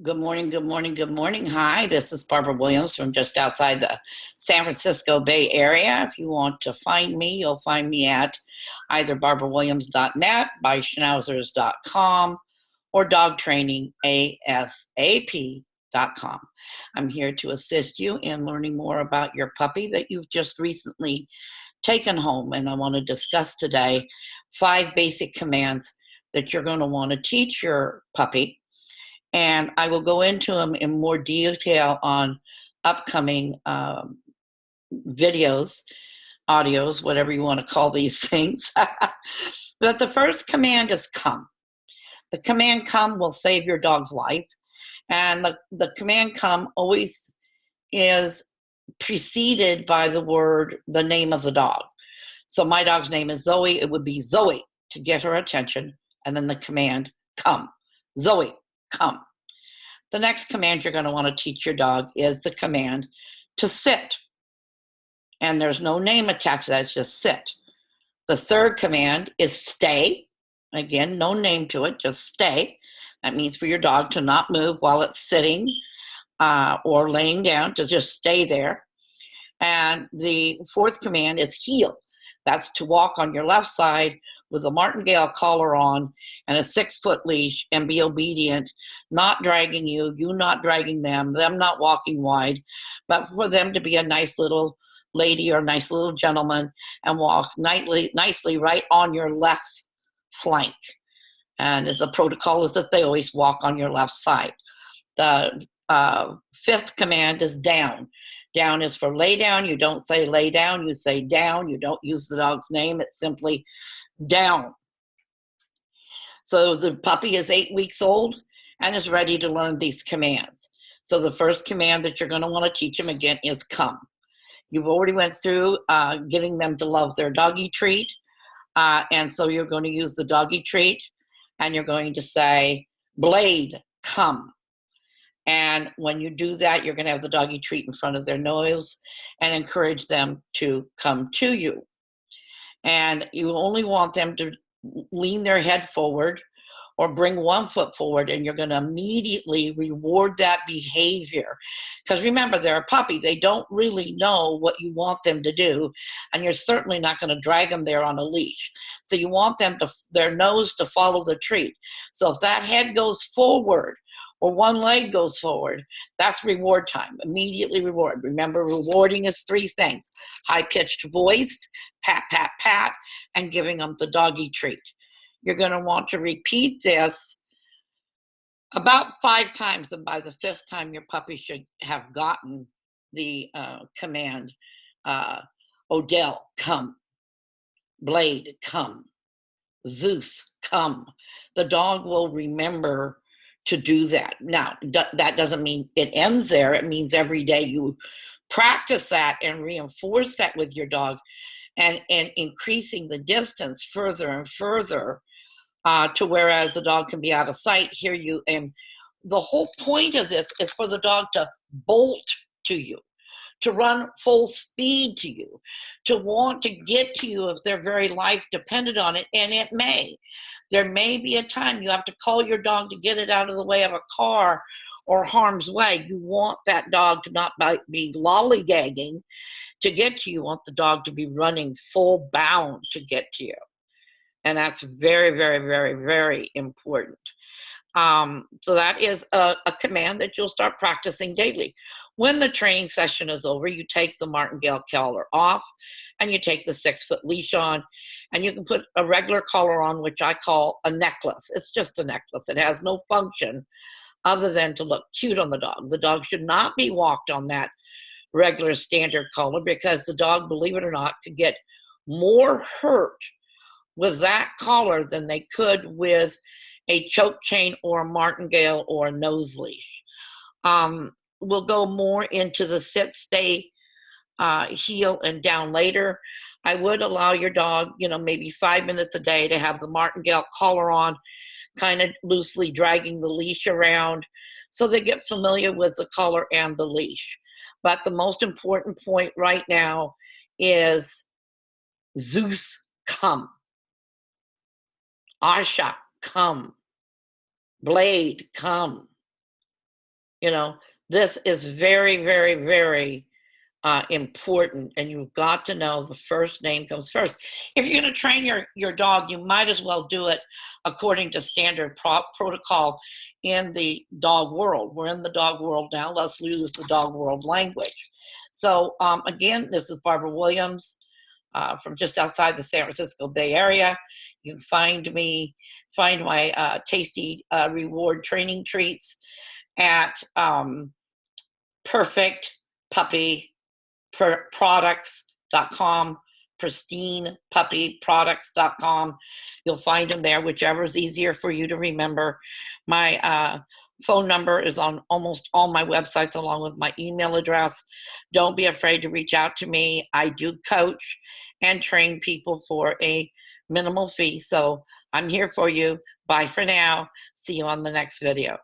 Good morning, good morning, good morning. Hi, this is Barbara Williams from just outside the San Francisco Bay Area. If you want to find me, you'll find me at either barbarawilliams.net, byschnauzers.com, or dogtrainingasap.com. I'm here to assist you in learning more about your puppy that you've just recently taken home. And I want to discuss today 5 basic commands that you're going to want to teach your puppy, and I will go into them in more detail on upcoming videos, audios, whatever you want to call these things. But the first command is come. The command come will save your dog's life. And the command come always is preceded by the name of the dog. So my dog's name is Zoe. It would be Zoe to get her attention. And then the command come. Zoe, come. The next command you're going to want to teach your dog is the command to sit. And there's no name attached to that, it's just sit. The third command is stay. Again, no name to it, just stay. That means for your dog to not move while it's sitting or laying down, to just stay there. And the fourth command is heel. That's to walk on your left side with a martingale collar on and a 6-foot leash and be obedient, not dragging you, you not dragging them not walking wide, but for them to be a nice little lady or a nice little gentleman and walk nicely right on your left flank. And the protocol is that they always walk on your left side. The fifth command is down. Down is for lay down. You don't say lay down, you say down. You don't use the dog's name. It's simply down. So the puppy is 8 weeks old and is ready to learn these commands. So the first command that you're going to want to teach them again is come. You've already went through getting them to love their doggy treat. And so you're going to use the doggy treat and you're going to say, Blade, come. And when you do that, you're going to have the doggy treat in front of their nose and encourage them to come to you. And you only want them to lean their head forward or bring 1 foot forward, and you're going to immediately reward that behavior. Because remember, they're a puppy. They don't really know what you want them to do, and you're certainly not going to drag them there on a leash. So you want them to, their nose to follow the treat. So if that head goes forward or one leg goes forward, that's reward time. Immediately reward. Remember, rewarding is 3 things: high-pitched voice, pat, pat, pat, and giving them the doggy treat. You're going to want to repeat this about 5 times, and by the 5th time, your puppy should have gotten the command, Odell, come. Blade, come. Zeus, come. The dog will remember to do that. Now, that doesn't mean it ends there. It means every day you practice that and reinforce that with your dog, and increasing the distance further and further to whereas the dog can be out of sight, hear you. And the whole point of this is for the dog to bolt to you, to run full speed to you, to want to get to you if their very life depended on it. And it may. There may be a time you have to call your dog to get it out of the way of a car or harm's way. You want that dog to not be lollygagging to get to you. You want the dog to be running full bound to get to you. And that's very, very, very, very important. So that is a command that you'll start practicing daily. When the training session is over, you take the martingale collar off and you take the 6-foot leash on, and you can put a regular collar on, which I call a necklace. It's just a necklace. It has no function other than to look cute on the dog. The dog should not be walked on that regular standard collar, because the dog, believe it or not, could get more hurt with that collar than they could with a choke chain or a martingale or a nose leash. We'll go more into the sit, stay, heel, and down later. I would allow your dog, maybe 5 minutes a day to have the martingale collar on, kind of loosely dragging the leash around so they get familiar with the collar and the leash. But the most important point right now is Zeus, come. Asha, come. Blade, come. You know, this is very, very, very important, and you've got to know the first name comes first. If you're going to train your dog, you might as well do it according to standard protocol in the dog world. We're in the dog world now. Let's use the dog world language. So again, this is Barbara Williams from just outside the San Francisco Bay Area. You can find my tasty reward training treats at Perfect Puppy products.com, pristinepuppyproducts.com. You'll find them there, whichever is easier for you to remember. My phone number is on almost all my websites, along with my email address. Don't be afraid to reach out to me. I do coach and train people for a minimal fee, so I'm here for you. Bye for now. See you on the next video.